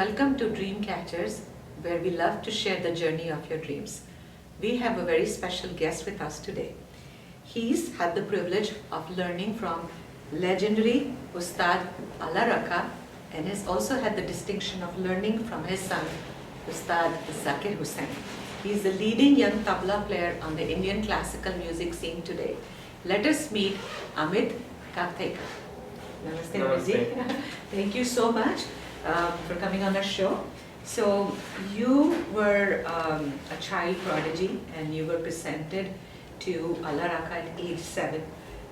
Welcome to Dreamcatchers, where we love to share the journey of your dreams. We have a very special guest with us today. He's had the privilege of learning from legendary Ustad Alla Rakha and has also had the distinction of learning from his son, Ustad Zakir Hussain. He's the leading young tabla player on the Indian classical music scene today. Let us meet Amit Kavthekar. Namaste, Namaste. Thank you so much for coming on our show. So you were a child prodigy and you were presented to Alla Rakha at age 7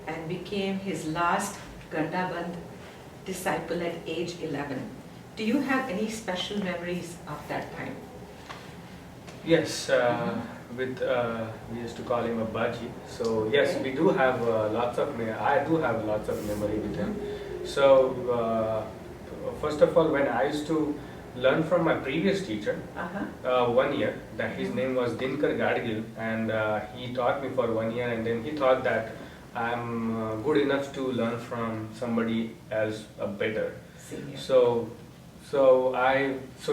and became his last Gandaband disciple at age 11. Do you have any special memories of that time? Yes, we used to call him a Baji. So yes, we do have I do have lots of memory with him. So first of all, when I used to learn from my previous teacher, 1 year, that his name was Dreamcatchers, and he taught me for 1 year, and then he thought that I'm good enough to learn from somebody else better. Senior. So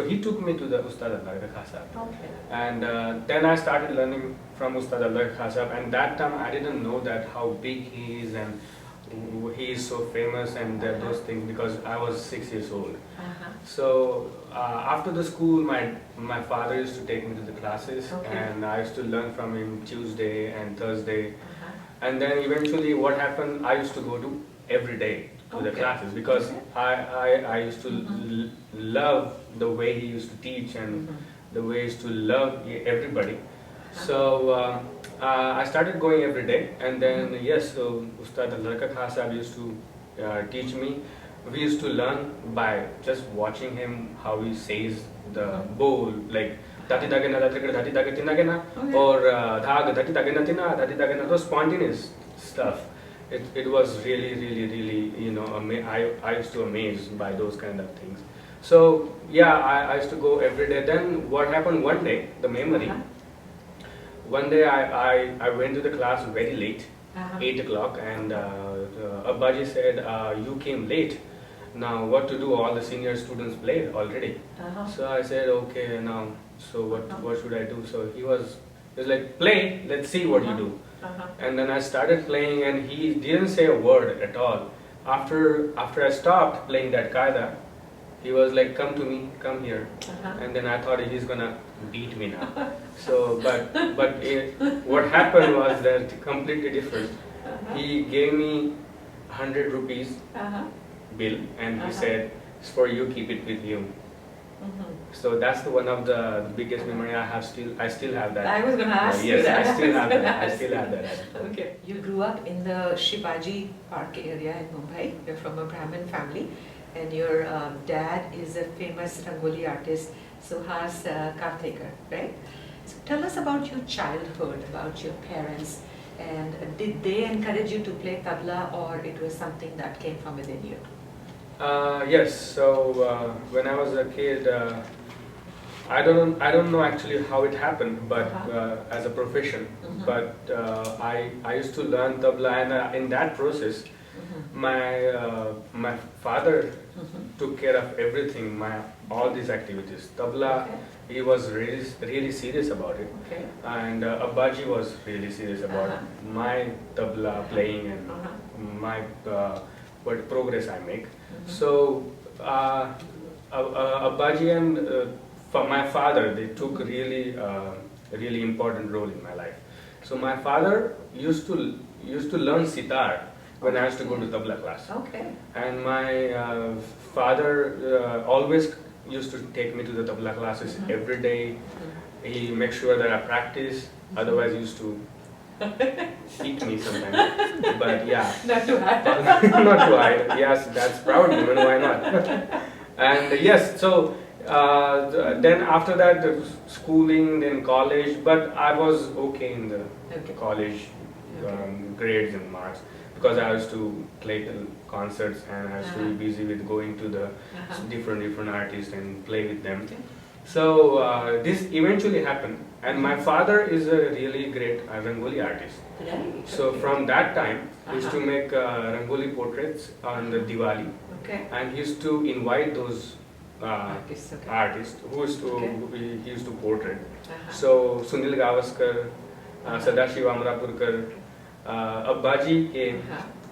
he took me to the Ustad Rakha. Okay. And then I started learning from Ustad Rakha, and that time I didn't know that how big he is and he is so famous and those things, because I was 6 years old. So after the school, my father used to take me to the classes, and I used to learn from him Tuesday and Thursday. And then eventually what happened, I used to go to every day to the classes, because I used to love the way he used to teach and the way he used to love everybody. So I started going every day, and then yes, so Ustad Rakha used to teach me. We used to learn by just watching him how he says the bowl, like dati dagena dati dati tinagena, or dhag dati dagena tina dati dagena, those spontaneous stuff. It was really, you know, I used to amaze by those kind of things. So yeah, I used to go every day. Then what happened one day, the memory. One day I went to the class very late, 8 o'clock, and Abbaji said, you came late. Now what to do? All the senior students played already. So I said, okay, now, so what should I do? So he was like, play, let's see what you do. And then I started playing, and he didn't say a word at all. After I stopped playing that qaida, he was like, come to me, come here. And then I thought he's gonna beat me now. So, but what happened was that completely different. He gave me 100 rupees bill, and he said, it's for you, keep it with you. So that's one of the biggest memory I have. I still have that. I was going to ask you yes, that. I still have that. I still have that. Okay. You grew up in the Shivaji Park area in Mumbai. You're from a Brahmin family, and your dad is a famous Rangoli artist, Suhas Kavthekar, right? So tell us about your childhood, about your parents, and did they encourage you to play tabla, or it was something that came from within you? Yes. So when I was a kid, I don't know actually how it happened, but as a profession. But I used to learn tabla, and in that process, my father took care of everything, all these activities. Tabla, he was really serious about it, and Abbaji was really serious about my tabla playing and my what progress I make. So Abbaji and my father, they took really important role in my life. So my father used to learn sitar when I used to go to tabla class. And my father always used to take me to the tabla classes every day. He makes sure that I practice, otherwise he used to beat me sometimes. But yeah. Not to hide. Not to hide. Yes, that's proud moment, why not? And yes, so then after that, schooling, then college, but I was okay in the college grades and marks, because I used to play concerts, and I used to be busy with going to the different artists and play with them. So this eventually happened, and my father is a really great Rangoli artist. So from that time, he used to make Rangoli portraits on the Diwali, and he used to invite those artist who used to he used to portrait. Uh-huh. So Sunil Gavaskar, Sadashiv Amrapurkar, Abbaji came,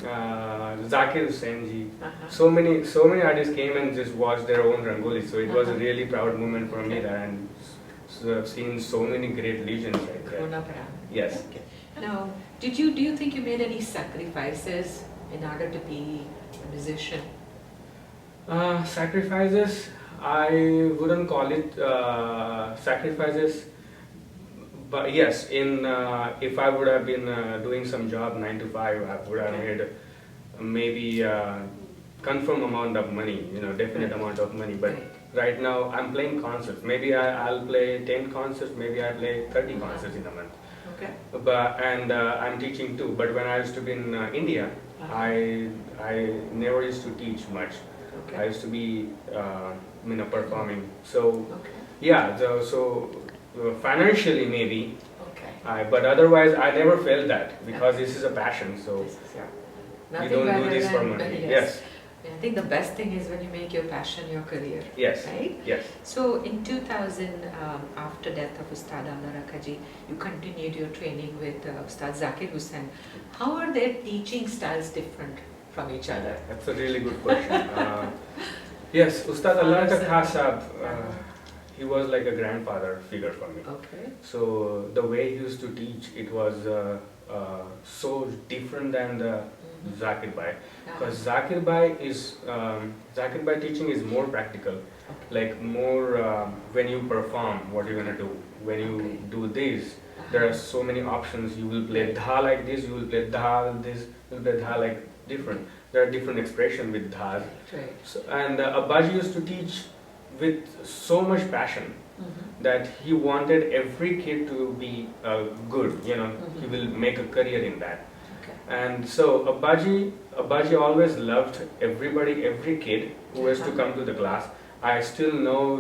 Zakir Hussain ji. So many artists came and just watched their own rangoli. So it was a really proud moment for me that, and so I've seen so many great legends right there. Yes. Okay. Now, do you think you made any sacrifices in order to be a musician? Sacrifices, I wouldn't call it sacrifices, but yes, if I would have been doing some job 9 to 5, I would have made maybe confirm amount of money, definite amount of money. But right now I'm playing concerts. Maybe I'll play 10 concerts, maybe I play 30 concerts in a month. Okay. And I'm teaching too. But when I used to be in India, I never used to teach much. I used to be performing. So yeah, so financially maybe. But otherwise I never felt that, because this is a passion. So you don't do this for money. Yes. I think the best thing is when you make your passion your career. Yes. Right? Yes. So in 2000, after death of Ustad Alla Rakha ji, you continued your training with Ustad Zakir Hussain. How are their teaching styles different from each other? That's a really good question. Yes, Ustad Alla Rakha, he was like a grandfather figure for me. Okay. So the way he used to teach, it was so different than the Zakir Bhai, because Zakir Bhai teaching is more practical, like more when you perform, what you're gonna do. When you do this, there are so many options. You will play dha like this, you will play dha like this, you will play dha like different. There are different expressions with dhas. So, and Abbaji used to teach with so much passion that he wanted every kid to be good. He will make a career in that. And so Abbaji always loved every kid who has to come to the class. I still know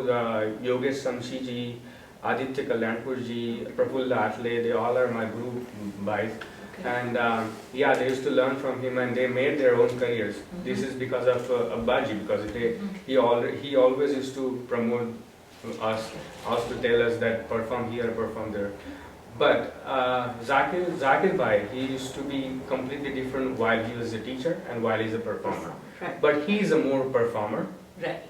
Yogesh Samshi ji, Aditya Kalyanpur ji, Prafulla Atle, they all are my guru boys. And they used to learn from him, and they made their own careers. This is because of Abbaji, because he always used to promote us, also to tell us that perform here, perform there. But Zakir Bhai, he used to be completely different while he was a teacher and while he's a performer. Right. But he is a more performer. Right.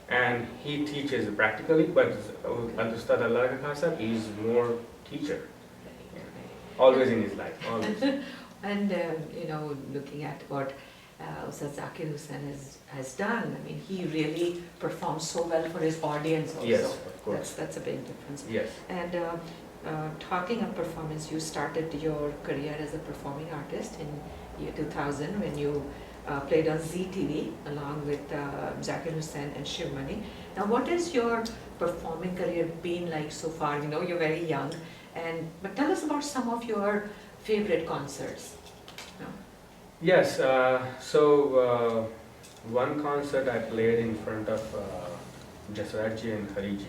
And he teaches practically, but Ustad Alla Rakha, he is more teacher. Always in his life, always. And looking at what Ustad Zakir Hussain has done, I mean, he really performs so well for his audience also. Yes, of course. That's a big difference. Yes. And talking of performance, you started your career as a performing artist in year 2000 when you played on ZTV along with Zakir Hussain and Shivmani. Now, what has your performing career been like so far? You're very young, but tell us about some of your favorite concerts. Yes, so one concert I played in front of Jasraj and Hariji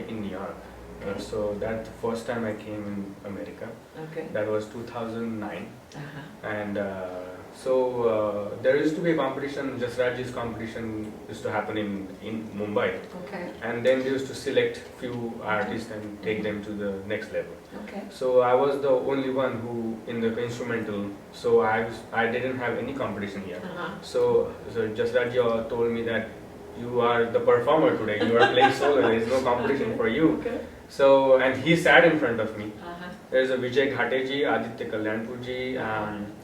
in New York. So that first time I came in America, that was 2009. And so there used to be a competition, Jasraj's competition used to happen in Mumbai. And then they used to select few artists and take them to the next level. So I was the only one who in the instrumental, so I didn't have any competition here. So Jasraj told me that you are the performer today, you are playing solo, there is no competition for you. So, and he sat in front of me. There's a Vijay Ghateji, Aditya Kalyanpur ji,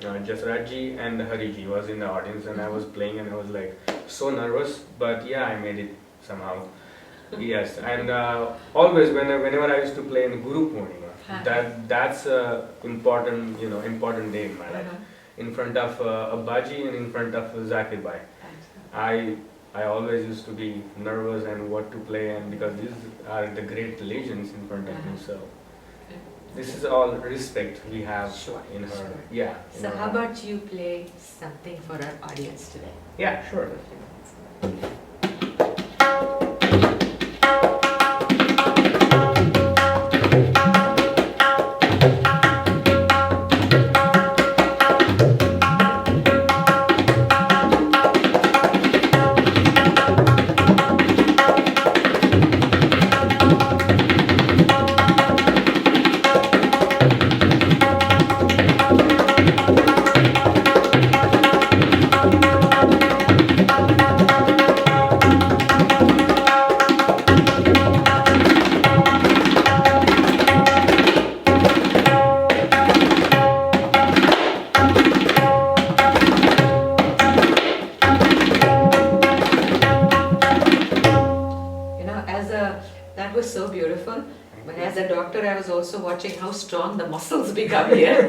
Jasraj ji, and Hari ji was in the audience, and I was playing, and I was like so nervous, but yeah, I made it somehow. Yes, and always whenever I used to play in Guru Purnima, that's a important day in my life. In front of Abbaji and in front of Zakir Bhai. I always used to be nervous and what to play, and because these are the great legends in front of me, so this is all respect we have in her. Yeah. So how about you play something for our audience today? Yeah, sure. was so beautiful. But as a doctor, I was also watching how strong the muscles become here.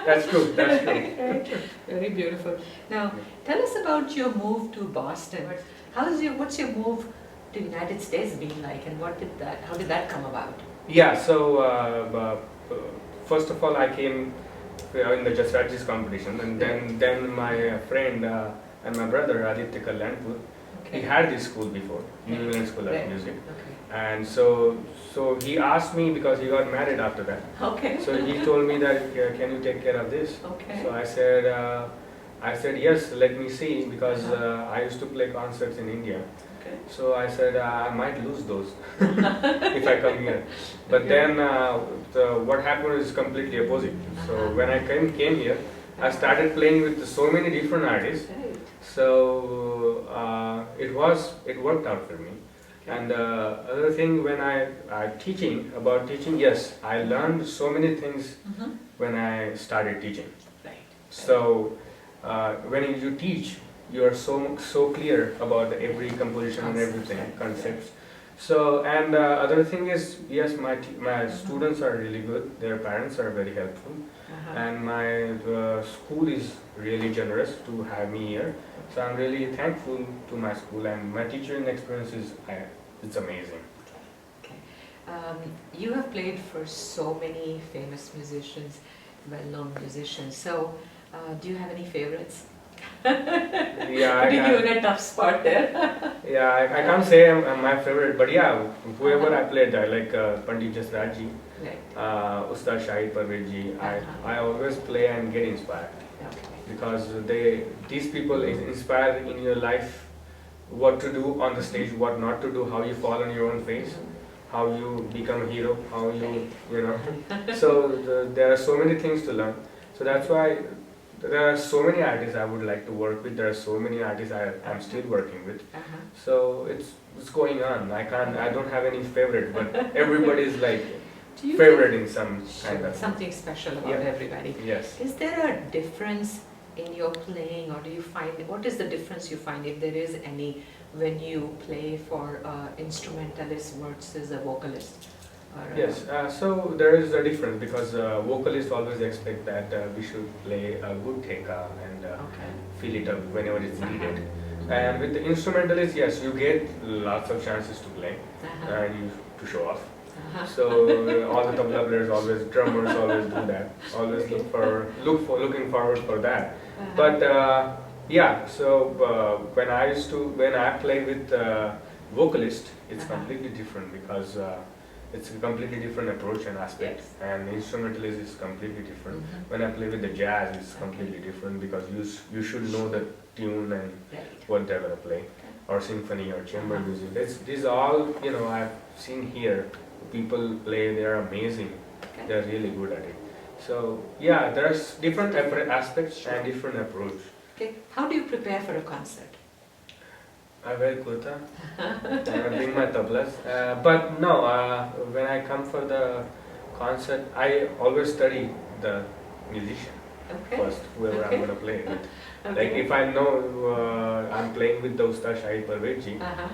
That's true. That's true. Right. Very beautiful. Now, tell us about your move to Boston. What's your move to United States been like, and how did that come about? Yeah. So first of all, I came in the Jasraj's competition, and then my friend and my brother Aditya Kalyanpur, he had this school before, New England School of Music, and so he asked me because he got married after that. Okay. So he told me that can you take care of this? Okay. So I said yes, let me see, because I used to play concerts in India. Okay. So I said I might lose those if I come here. But then what happened is completely opposite. So when I came here, I started playing with so many different artists. Right. So it worked out for me. And other thing, when I teaching, yes, I learned so many things when I started teaching. Right. So when you teach, you are so clear about every composition and everything, concepts. So, and other thing is, yes, my students are really good. Their parents are very helpful, and my school is really generous to have me here. So I'm really thankful to my school, and my teaching experience is it's amazing. Okay. You have played for so many famous musicians, well-known musicians. So, do you have any favorites? Yeah, Putting you in a tough spot there. Yeah, I can't say I'm my favorite, but yeah, whoever I played, I like Pandit Jasraj, Ustad Shahid Parvez. I always play and get inspired, because these people inspire in your life what to do on the stage, what not to do, how you fall on your own face, how you become a hero, how you know. So there are so many things to learn. So that's why there are so many artists I would like to work with. There are so many artists I'm still working with. So it's going on. I don't have any favorite, but everybody is like favorite in some kind of something special about everybody. Yes. Is there a difference in your playing, or do you find, what is the difference you find, if there is any, when you play for instrumentalist versus a vocalist? Yes, so there is a difference, because vocalists always expect that we should play a good theka and fill it up whenever it's needed. And with the instrumentalists, yes, you get lots of chances to play and to show off. So all the tabla players, always drummers, always do that. Always looking forward for that. But yeah, so when I play with vocalist, it's completely different, because it's a completely different approach and aspect, and instrumentalist is completely different. When I play with the jazz, it's completely different, because you should know the tune and what they're gonna play, or symphony or chamber music. These all I've seen here. People play, they're amazing. They're really good at it. So yeah, there's different aspects and different approach. Okay, how do you prepare for a concert? I wear kurta, I bring my tablas, but no, when I come for the concert, I always study the musician first, whoever I'm gonna play with. Like if I know I'm playing with the Ustad Shahid Parvez,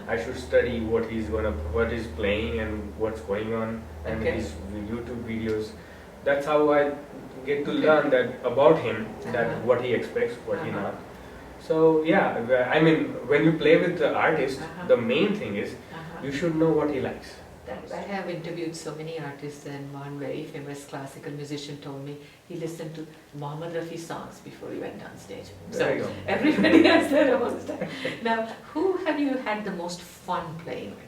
I should study what he's playing and what's going on, and his YouTube videos. That's how I get to learn that about him, that what he expects, what he not. So yeah, I mean, when you play with the artist, the main thing is you should know what he likes. I have interviewed so many artists, and one very famous classical musician told me he listened to Mohammed Rafi songs before he went on stage. So everybody has their own style. Now, who have you had the most fun playing with?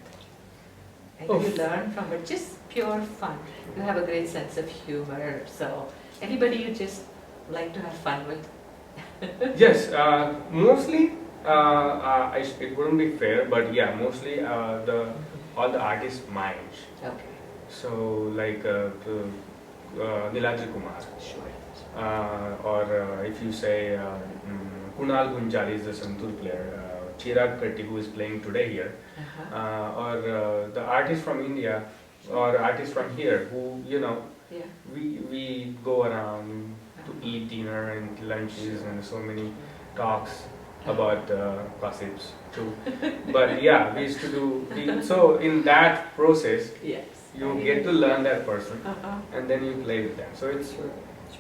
And you learn from it, just pure fun. You have a great sense of humor, so anybody you just like to have fun with? Yes, mostly it wouldn't be fair, but yeah, mostly all the artists' minds. Okay. So like Niladri Kumar, or if you say Kunal Gunjali is the Santur player, Chirag Katti, who is playing today here, or the artists from India, or artists from here who we go around to eat dinner and lunches and so many talks. about gossips too. But yeah, we used to do. So in that process, Yes. you get to learn that person, and then you play with them. So it's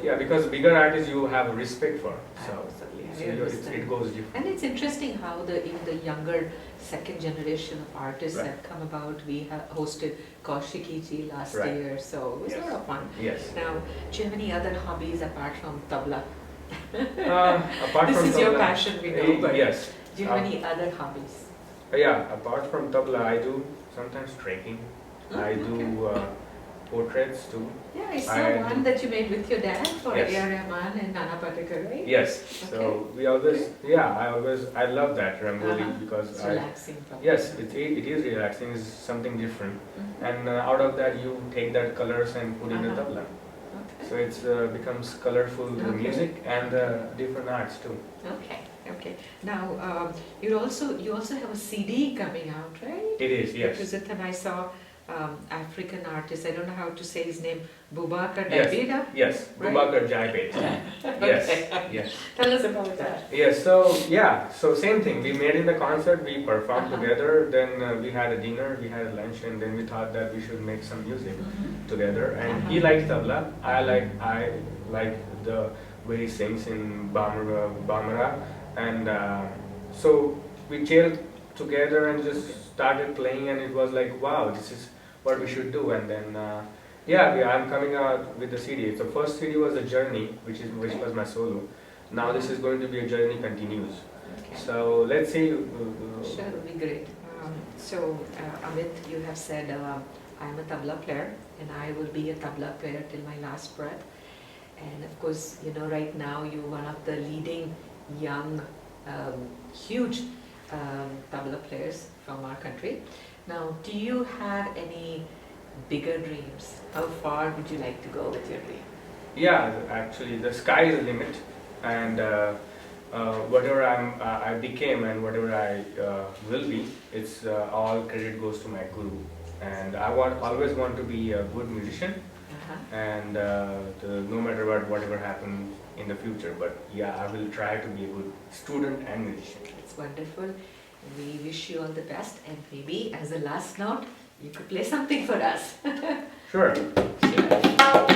yeah, because bigger artists you have respect for. So Absolutely, it goes different. and it's interesting how even the younger second generation of artists Right. have come about. We have hosted Kaushiki ji last Right. year, so it was a lot of fun. Yes. Now, do you have any other hobbies apart from tabla? Apart This from is your tabla, passion, we know, but yes. do you have any other hobbies? Yeah, apart from tabla, I do sometimes trekking. I Okay. do portraits too. Yeah, I saw I one that you made with your dad for Yes. A.R. Rahman and Nana Patekar, right? Yes. Okay. So we always, I love that Rangoli because It's I. relaxing. Probably. Yes, it is relaxing. It's something different, Mhm. and out of that you take that colors and put in a tabla. Okay. So it's becomes colorful Okay. music and different arts too. Okay. Okay. Now, you also have a CD coming out, right? It is, yes. Because then I saw African artist. I don't know how to say his name. Bubakar Yes. Dabida. Yes, Right. Bubakar Jaibet. Yes, Okay. yes. Tell us about that. Yes, so same thing. We made in the concert, we performed together, then we had a dinner, we had a lunch, and then we thought that we should make some music together. And he likes tabla. I like the way he sings in Bamara, and so we chilled together and just started playing, and it was like, wow, this is what we should do. And then I'm coming out with the CD. The first CD was a journey, which was my solo. Now this is going to be a journey continues. Okay. So let's see. Sure, it will be great. Amit, you have said I'm a tabla player, and I will be a tabla player till my last breath. And of course, right now you're one of the leading young, huge tabla players from our country. Now, do you have any bigger dreams? How far would you like to go with your dream? Yeah, actually, the sky is the limit, and whatever I became and whatever I will be, it's all credit goes to my guru. And I always want to be a good musician, and no matter whatever happens in the future. But yeah, I will try to be a good student and musician. It's wonderful. We wish you all the best, and maybe as a last note, you could play something for us. Sure. Sure.